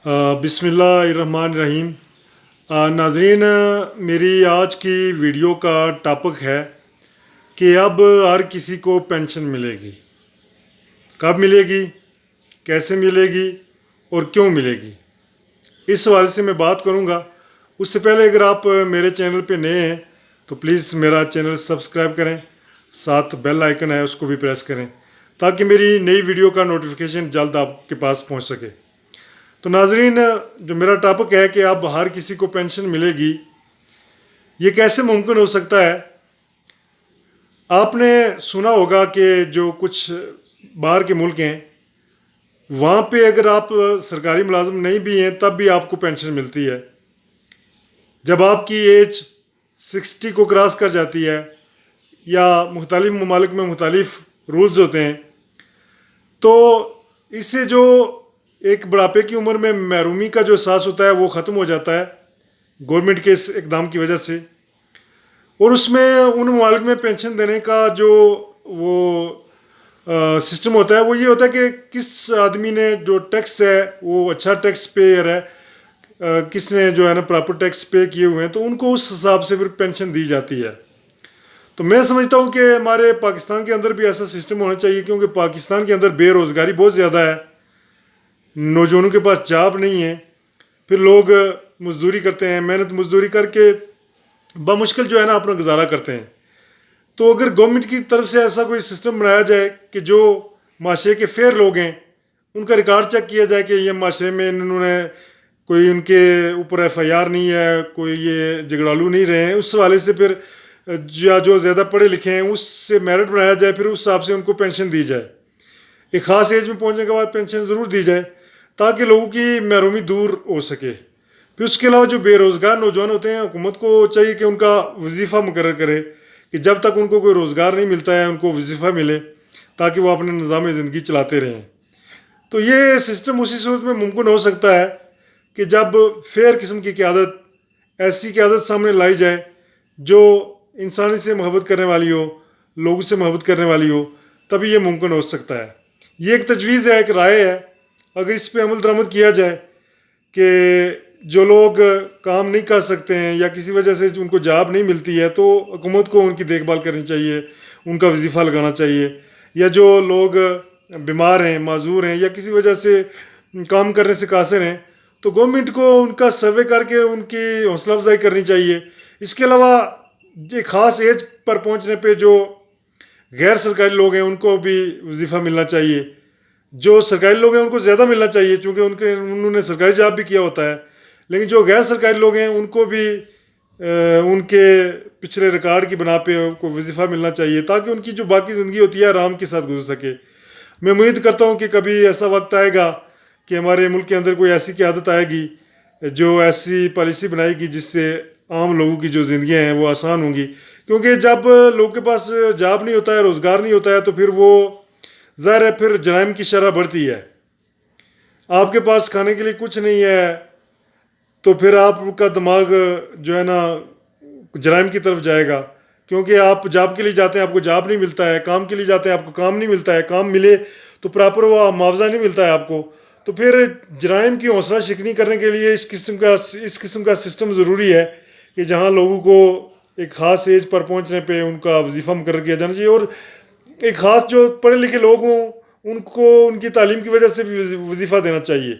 بسم اللہ الرحمن الرحیم۔ ناظرین، میری آج کی ویڈیو کا ٹاپک ہے کہ اب ہر کسی کو پینشن ملے گی۔ کب ملے گی، کیسے ملے گی اور کیوں ملے گی، اس حوالے سے میں بات کروں گا۔ اس سے پہلے اگر آپ میرے چینل پہ نئے ہیں تو پلیز میرا چینل سبسکرائب کریں، ساتھ بیل آئیکن ہے اس کو بھی پریس کریں تاکہ میری نئی ویڈیو کا نوٹیفیکیشن جلد آپ کے پاس پہنچ سکے۔ تو ناظرین، جو میرا ٹاپک ہے کہ اب ہر کسی کو پینشن ملے گی، یہ کیسے ممکن ہو سکتا ہے؟ آپ نے سنا ہوگا کہ جو کچھ باہر کے ملک ہیں وہاں پہ اگر آپ سرکاری ملازم نہیں بھی ہیں تب بھی آپ کو پینشن ملتی ہے۔ جب آپ کی ایج 60 کو کراس کر جاتی ہے یا مختلف ممالک میں مختلف رولز ہوتے ہیں تو اس سے جو ایک بڑھاپے کی عمر میں محرومی کا جو احساس ہوتا ہے وہ ختم ہو جاتا ہے گورنمنٹ کے اس اقدام کی وجہ سے۔ اور اس میں ان ممالک میں پینشن دینے کا جو وہ سسٹم ہوتا ہے وہ یہ ہوتا ہے کہ کس آدمی نے جو ٹیکس ہے وہ اچھا ٹیکس پیئر ہے، کس نے جو ہے نا پراپر ٹیکس پے کیے ہوئے ہیں، تو ان کو اس حساب سے پھر پینشن دی جاتی ہے۔ تو میں سمجھتا ہوں کہ ہمارے پاکستان کے اندر بھی ایسا سسٹم ہونا چاہیے، کیونکہ پاکستان کے اندر بے روزگاری بہت زیادہ ہے، نوجوانوں کے پاس جاب نہیں ہے، پھر لوگ مزدوری کرتے ہیں، محنت مزدوری کر کے بمشکل جو ہے نا اپنا گزارا کرتے ہیں۔ تو اگر گورنمنٹ کی طرف سے ایسا کوئی سسٹم بنایا جائے کہ جو معاشرے کے فیئر لوگ ہیں ان کا ریکارڈ چیک کیا جائے کہ یہ معاشرے میں انہوں نے کوئی ان کے اوپر ایف آئی آر نہیں ہے، کوئی یہ جھگڑالو نہیں رہے ہیں، اس حوالے سے پھر جو زیادہ پڑھے لکھے ہیں اس سے میرٹ بنایا جائے، پھر اس حساب سے ان کو پینشن دی جائے۔ ایک خاص ایج میں پہنچنے کے بعد پینشن ضرور دی جائے تاکہ لوگوں کی محرومی دور ہو سکے۔ پھر اس کے علاوہ جو بے روزگار نوجوان ہوتے ہیں حکومت کو چاہیے کہ ان کا وظیفہ مقرر کرے کہ جب تک ان کو کوئی روزگار نہیں ملتا ہے ان کو وظیفہ ملے تاکہ وہ اپنے نظام زندگی چلاتے رہیں۔ تو یہ سسٹم اسی صورت میں ممکن ہو سکتا ہے کہ جب فیئر قسم کی قیادت، ایسی قیادت سامنے لائی جائے جو انسانی سے محبت کرنے والی ہو، لوگوں سے محبت کرنے والی ہو، تبھی یہ ممکن ہو سکتا ہے۔ یہ ایک تجویز ہے، ایک رائے ہے، اگر اس پہ عمل درآمد کیا جائے کہ جو لوگ کام نہیں کر سکتے ہیں یا کسی وجہ سے ان کو جاب نہیں ملتی ہے تو حکومت کو ان کی دیکھ بھال کرنی چاہیے، ان کا وظیفہ لگانا چاہیے، یا جو لوگ بیمار ہیں، معذور ہیں یا کسی وجہ سے کام کرنے سے قاصر ہیں تو گورنمنٹ کو ان کا سروے کر کے ان کی حوصلہ افزائی کرنی چاہیے۔ اس کے علاوہ ایک خاص ایج پر پہنچنے پہ جو غیر سرکاری لوگ ہیں ان کو بھی وظیفہ ملنا چاہیے، جو سرکاری لوگ ہیں ان کو زیادہ ملنا چاہیے چونکہ انہوں نے سرکاری جاب بھی کیا ہوتا ہے، لیکن جو غیر سرکاری لوگ ہیں ان کو بھی ان کے پچھلے ریکارڈ کی بنا پہ کو وظیفہ ملنا چاہیے تاکہ ان کی جو باقی زندگی ہوتی ہے آرام کے ساتھ گزر سکے۔ میں امید کرتا ہوں کہ کبھی ایسا وقت آئے گا کہ ہمارے ملک کے اندر کوئی ایسی قیادت آئے گی جو ایسی پالیسی بنائے گی جس سے عام لوگوں کی جو زندگیاں ہیں وہ آسان ہوں گی، کیونکہ جب لوگوں کے پاس جاب نہیں ہوتا ہے، روزگار نہیں ہوتا ہے تو پھر وہ ظاہر ہے پھر جرائم کی شرح بڑھتی ہے۔ آپ کے پاس کھانے کے لیے کچھ نہیں ہے تو پھر آپ کا دماغ جو ہے نا جرائم کی طرف جائے گا، کیونکہ آپ جاب کے لیے جاتے ہیں آپ کو جاب نہیں ملتا ہے، کام کے لیے جاتے ہیں آپ کو کام نہیں ملتا ہے، کام ملے تو پراپر وہ معاوضہ نہیں ملتا ہے آپ کو، تو پھر جرائم کی حوصلہ شکنی کرنے کے لیے اس قسم کا سسٹم ضروری ہے کہ جہاں لوگوں کو ایک خاص ایج پر پہنچنے پہ ان کا وظیفہ مقرر کیا جانا چاہیے، اور ایک خاص جو پڑھے لکھے لوگ ہوں ان کو ان کی تعلیم کی وجہ سے بھی وظیفہ دینا چاہیے۔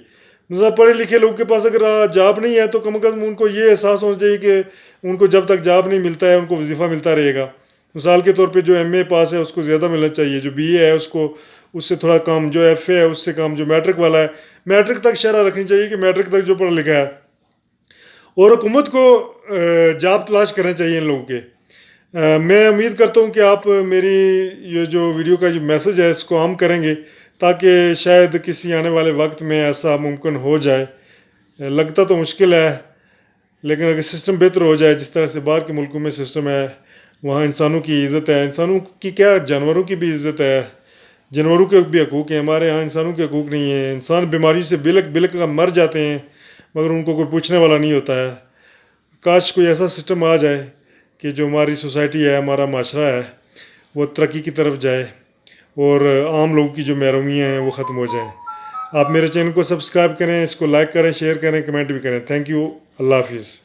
مثلا پڑھے لکھے لوگوں کے پاس اگر جاب نہیں ہے تو کم از کم ان کو یہ احساس ہونا چاہیے کہ ان کو جب تک جاب نہیں ملتا ہے ان کو وظیفہ ملتا رہے گا۔ مثال کے طور پہ جو ایم اے پاس ہے اس کو زیادہ ملنا چاہیے، جو بی اے ہے اس کو اس سے تھوڑا کم، جو ایف اے ہے اس سے کم، جو میٹرک والا ہے میٹرک تک شرح رکھنی چاہیے کہ میٹرک تک جو پڑھا لکھا ہے، اور حکومت کو جاب تلاش کرنے چاہیے ان لوگوں کے۔ میں امید کرتا ہوں کہ آپ میری یہ جو ویڈیو کا جو میسج ہے اس کو عام کریں گے تاکہ شاید کسی آنے والے وقت میں ایسا ممکن ہو جائے۔ لگتا تو مشکل ہے لیکن اگر سسٹم بہتر ہو جائے جس طرح سے باہر کے ملکوں میں سسٹم ہے، وہاں انسانوں کی عزت ہے، انسانوں کی کیا جانوروں کی بھی عزت ہے، جانوروں کے بھی حقوق ہیں، ہمارے ہاں انسانوں کے حقوق نہیں ہیں، انسان بیماریوں سے بلک بلک مر جاتے ہیں مگر ان کو کوئی پوچھنے والا نہیں ہوتا ہے۔ کاش کوئی ایسا سسٹم آ جائے کہ جو ہماری سوسائٹی ہے، ہمارا معاشرہ ہے، وہ ترقی کی طرف جائے اور عام لوگوں کی جو محرومیاں ہیں وہ ختم ہو جائیں۔ آپ میرے چینل کو سبسکرائب کریں، اس کو لائک کریں، شیئر کریں، کمنٹ بھی کریں. Thank you. اللہ حافظ.